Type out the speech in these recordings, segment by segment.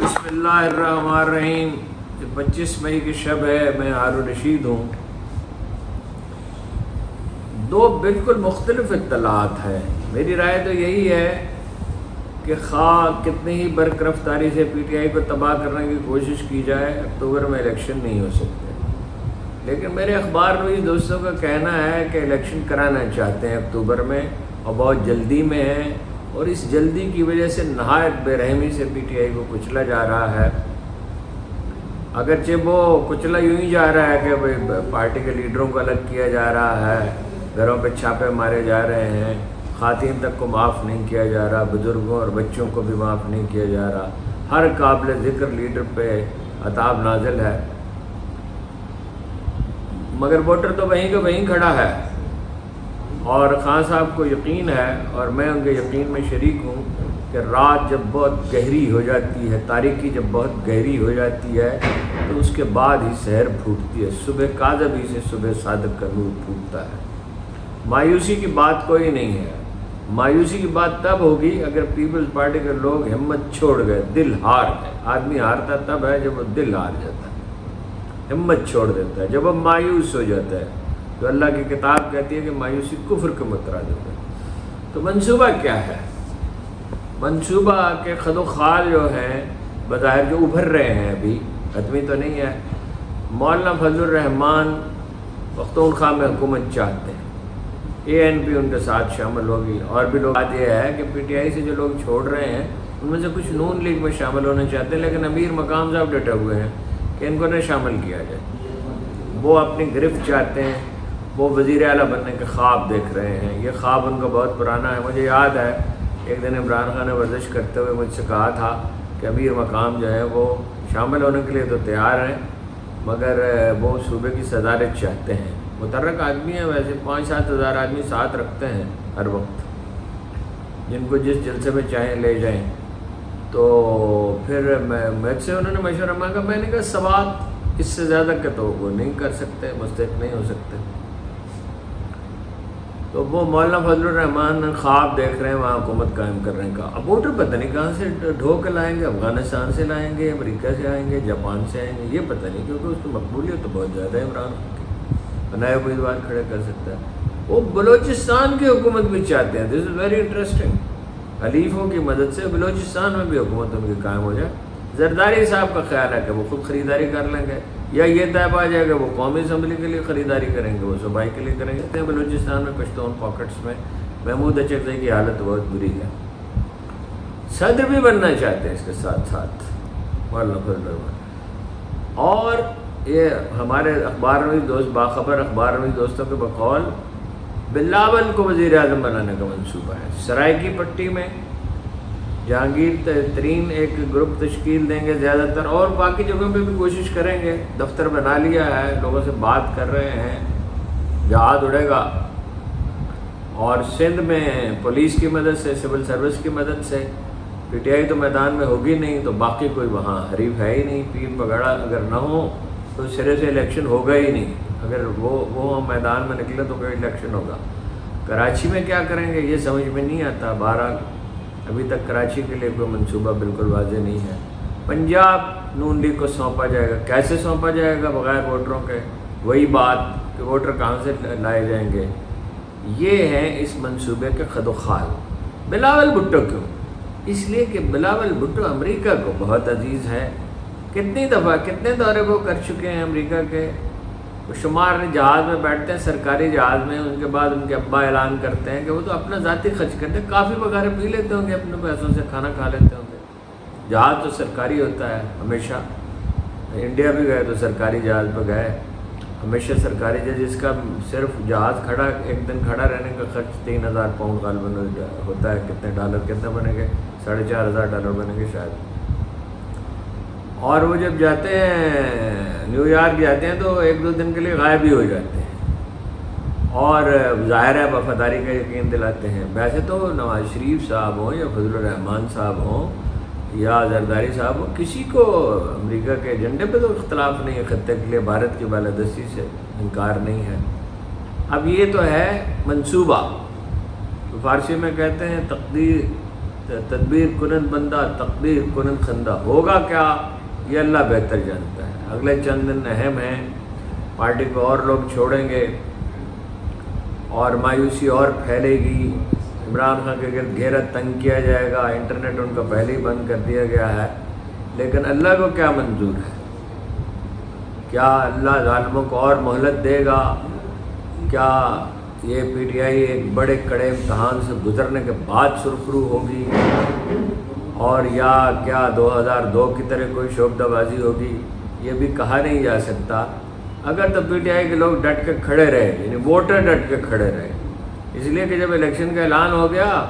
بسم اللہ الرحمن الرحیم۔ 25 مئی کی شب ہے، میں ہارون رشید ہوں۔ دو بالکل مختلف اطلاعات ہیں۔ میری رائے تو یہی ہے کہ خواہ کتنی ہی برق رفتاری سے پی ٹی آئی کو تباہ کرنے کی کوشش کی جائے، اکتوبر میں الیکشن نہیں ہو سکتے، لیکن میرے اخبار نویس دوستوں کا کہنا ہے کہ الیکشن کرانا چاہتے ہیں اکتوبر میں، اور بہت جلدی میں ہیں، اور اس جلدی کی وجہ سے نہایت بے رحمی سے پی ٹی آئی کو کچلا جا رہا ہے۔ اگرچہ وہ کچلا یوں ہی جا رہا ہے کہ پارٹی کے لیڈروں کو الگ کیا جا رہا ہے، گھروں پہ چھاپے مارے جا رہے ہیں، خواتین تک کو معاف نہیں کیا جا رہا، بزرگوں اور بچوں کو بھی معاف نہیں کیا جا رہا، ہر قابل ذکر لیڈر پہ عذاب نازل ہے، مگر ووٹر تو وہیں کا وہیں کھڑا ہے۔ اور خان صاحب کو یقین ہے، اور میں ان کے یقین میں شریک ہوں، کہ رات جب بہت گہری ہو جاتی ہے، تاریکی جب بہت گہری ہو جاتی ہے، تو اس کے بعد ہی سحر پھوٹتی ہے، صبح کاذب ہی سے صبح صادق کا نور پھوٹتا ہے۔ مایوسی کی بات کوئی نہیں ہے۔ مایوسی کی بات تب ہوگی اگر پیپلز پارٹی کے لوگ ہمت چھوڑ گئے، دل ہار گئے۔ آدمی ہارتا تب ہے جب وہ دل ہار جاتا ہے، ہمت چھوڑ دیتا ہے، جب وہ مایوس ہو جاتا ہے۔ تو اللہ کی کتاب کہتی ہے کہ مایوسی کفر کے مترادف ہے۔ تو منصوبہ کیا ہے؟ منصوبہ کے خد و خال جو ہیں بظاہر جو ابھر رہے ہیں، ابھی حتمی تو نہیں ہے۔ مولانا فضل الرحمان پختونخوا میں حکومت چاہتے ہیں، اے این پی ان کے ساتھ شامل ہوگی، اور بھی لوگ۔ بات یہ ہے کہ پی ٹی آئی سے جو لوگ چھوڑ رہے ہیں ان میں سے کچھ نون لیگ میں شامل ہونا چاہتے ہیں، لیکن امیر مقام صاحب ڈٹے ہوئے ہیں کہ ان کو نہ شامل کیا جائے۔ وہ اپنی گرفت چاہتے ہیں، وہ وزیر اعلیٰ بننے کے خواب دیکھ رہے ہیں۔ یہ خواب ان کا بہت پرانا ہے۔ مجھے یاد ہے ایک دن عمران خان نے ورزش کرتے ہوئے مجھ سے کہا تھا کہ امیر مقام جو ہے وہ شامل ہونے کے لیے تو تیار ہیں، مگر وہ صوبے کی صدارت چاہتے ہیں۔ متحرک آدمی ہیں، ویسے 5-7 ہزار آدمی ساتھ رکھتے ہیں ہر وقت، جن کو جس جلسے میں چاہیں لے جائیں۔ تو پھر مجھ سے انہوں نے مشورہ مانگا، میں نے کہا سوات اس سے زیادہ کہ تو وہ نہیں کر سکتے، مستحق نہیں ہو سکتے۔ تو وہ مولانا فضل الرحمان خواب دیکھ رہے ہیں وہاں حکومت قائم کرنے کا۔ اب ووٹر پتہ نہیں کہاں سے ڈھو کے لائیں گے، افغانستان سے لائیں گے، امریکہ سے آئیں گے، جاپان سے آئیں گے، یہ پتہ نہیں، کیونکہ اس کی مقبولیت تو بہت زیادہ ہے عمران خان کی، نئے امیدوار کھڑے کر سکتا ہے۔ وہ بلوچستان کی حکومت بھی چاہتے ہیں۔ دس از ویری انٹرسٹنگ۔ حلیفوں کی مدد سے بلوچستان میں بھی حکومت ان کی قائم ہو جائے۔ زرداری صاحب کا خیال ہے کہ وہ خود خریداری کر لیں گے، یا یہ طے پا جائے گا وہ قومی اسمبلی کے لیے خریداری کریں گے، وہ صوبائی کے لیے کریں گے۔ بلوچستان میں پشتون پاکٹس میں محمود اچکزئی کی حالت بہت بری ہے۔ صدر بھی بننا چاہتے ہیں اس کے ساتھ ساتھ مولانا فضل الرحمان۔ اور یہ ہمارے اخبار نویس دوست، باخبر اخبار نویس دوستوں کے بقول بلاول کو وزیر اعظم بنانے کا منصوبہ ہے۔ سرائکی پٹی میں جہانگیر ترین ایک گروپ تشکیل دیں گے زیادہ تر، اور باقی جگہوں پہ بھی کوشش کریں گے۔ دفتر بنا لیا ہے، لوگوں سے بات کر رہے ہیں، جہاز اڑے گا۔ اور سندھ میں پولیس کی مدد سے، سول سروس کی مدد سے، پی ٹی آئی تو میدان میں ہوگی نہیں، تو باقی کوئی وہاں حریف ہے ہی نہیں۔ پیر پگاڑا اگر نہ ہو تو سرے سے الیکشن ہوگا ہی نہیں۔ اگر وہ میدان میں نکلے تو کوئی الیکشن ہوگا۔ کراچی میں کیا کریں گے یہ سمجھ میں نہیں آتا۔ بہرحال ابھی تک کراچی کے لیے کوئی منصوبہ بالکل واضح نہیں ہے۔ پنجاب نون لیگ کو سونپا جائے گا، کیسے سونپا جائے گا بغیر ووٹروں کے؟ وہی بات کہ ووٹر کہاں سے لائے جائیں گے۔ یہ ہیں اس منصوبے کے خد و خال۔ بلاول بھٹو کیوں؟ اس لیے کہ بلاول بھٹو امریکہ کو بہت عزیز ہے۔ کتنی دفعہ کتنے دورے وہ کر چکے ہیں امریکہ کے، وہ شمار جہاز میں بیٹھتے ہیں، سرکاری جہاز میں، ان کے بعد ان کے ابا اعلان کرتے ہیں کہ وہ تو اپنا ذاتی خرچ کرتے ہیں، کافی وغیرہ پی لیتے ہوں گے اپنے پیسوں سے، کھانا کھا لیتے ہوں گے۔ جہاز تو سرکاری ہوتا ہے ہمیشہ۔ انڈیا بھی گئے تو سرکاری جہاز پہ گئے، ہمیشہ سرکاری جس کا صرف جہاز کھڑا ایک دن کھڑا رہنے کا خرچ 3000 پاؤنڈ غالباً ہوتا ہے۔ کتنے ڈالر کتنے بنے گے؟ 4500 ڈالر بنے گے شاید۔ اور وہ جب جاتے ہیں نیو یارک جاتے ہیں تو 1-2 دن کے لیے غائب ہی ہو جاتے ہیں، اور ظاہر ہے وفاداری کا یقین دلاتے ہیں۔ ویسے تو نواز شریف صاحب ہوں یا فضل الرحمان صاحب ہوں یا زرداری صاحب ہوں، کسی کو امریکہ کے ایجنڈے پہ تو اختلاف نہیں ہے، خطے کے لیے بھارت کی بالادستی سے انکار نہیں ہے۔ اب یہ تو ہے منصوبہ، تو فارسی میں کہتے ہیں تقدیر تدبیر کنند بندہ تقدیر کنند خندہ، ہوگا کیا یہ اللہ بہتر جانتا ہے۔ اگلے چند دن اہم ہیں، پارٹی کو اور لوگ چھوڑیں گے اور مایوسی اور پھیلے گی، عمران خان کے گرد گھیرا تنگ کیا جائے گا، انٹرنیٹ ان کا پہلے ہی بند کر دیا گیا ہے، لیکن اللہ کو کیا منظور ہے؟ کیا اللہ ظالموں کو اور مہلت دے گا؟ کیا یہ پی ٹی آئی ایک بڑے کڑے امتحان سے گزرنے کے بعد سرخرو ہوگی، اور یا کیا 2002 کی طرح کوئی شعبدہ بازی ہوگی؟ یہ بھی کہا نہیں جا سکتا۔ اگر تو پی ٹی آئی کے لوگ ڈٹ کے کھڑے رہے، یعنی ووٹر ڈٹ کے کھڑے رہے، اس لیے کہ جب الیکشن کا اعلان ہو گیا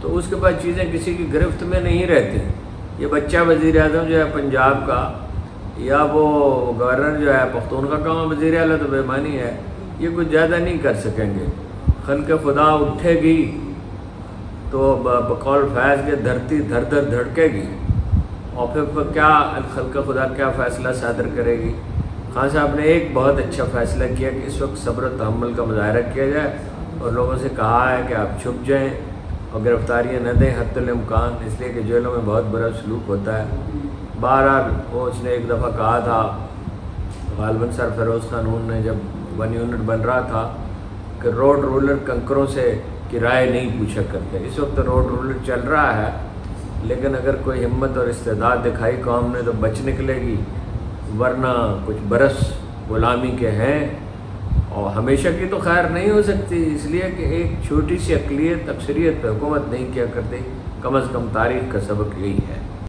تو اس کے بعد چیزیں کسی کی گرفت میں نہیں رہتی۔ یہ بچہ وزیر اعظم جو ہے پنجاب کا، یا وہ گورنر جو ہے پختونخوا کا وزیر اعلیٰ، تو بے ایمانی ہے، یہ کچھ زیادہ نہیں کر سکیں گے۔ خلق خدا اٹھے گی تو بقول فیض کے دھرتی دھر دھر دھڑکے گی، اور پھر کیا خلق خدا کیا فیصلہ صادر کرے گی؟ خان صاحب نے ایک بہت اچھا فیصلہ کیا کہ اس وقت صبر و تحمل کا مظاہرہ کیا جائے، اور لوگوں سے کہا ہے کہ آپ چھپ جائیں اور گرفتاریاں نہ دیں حتی الامکان، اس لیے کہ جیلوں میں بہت برا سلوک ہوتا ہے۔ بہرحال وہ اس نے ایک دفعہ کہا تھا، غالباً سر فیروز قانون نے جب 1 یونٹ بن رہا تھا، کہ روڈ رولر کنکروں سے کرائے نہیں پوچھا کرتے۔ اس وقت روڈ رولر چل رہا ہے، لیکن اگر کوئی ہمت اور استعداد دکھائی قوم نے تو بچ نکلے گی، ورنہ کچھ برس غلامی کے ہیں، اور ہمیشہ کی تو خیر نہیں ہو سکتی، اس لیے کہ ایک چھوٹی سی اقلیت اکثریت پہ حکومت نہیں کیا کرتی۔ کم از کم تاریخ کا سبق یہی ہے۔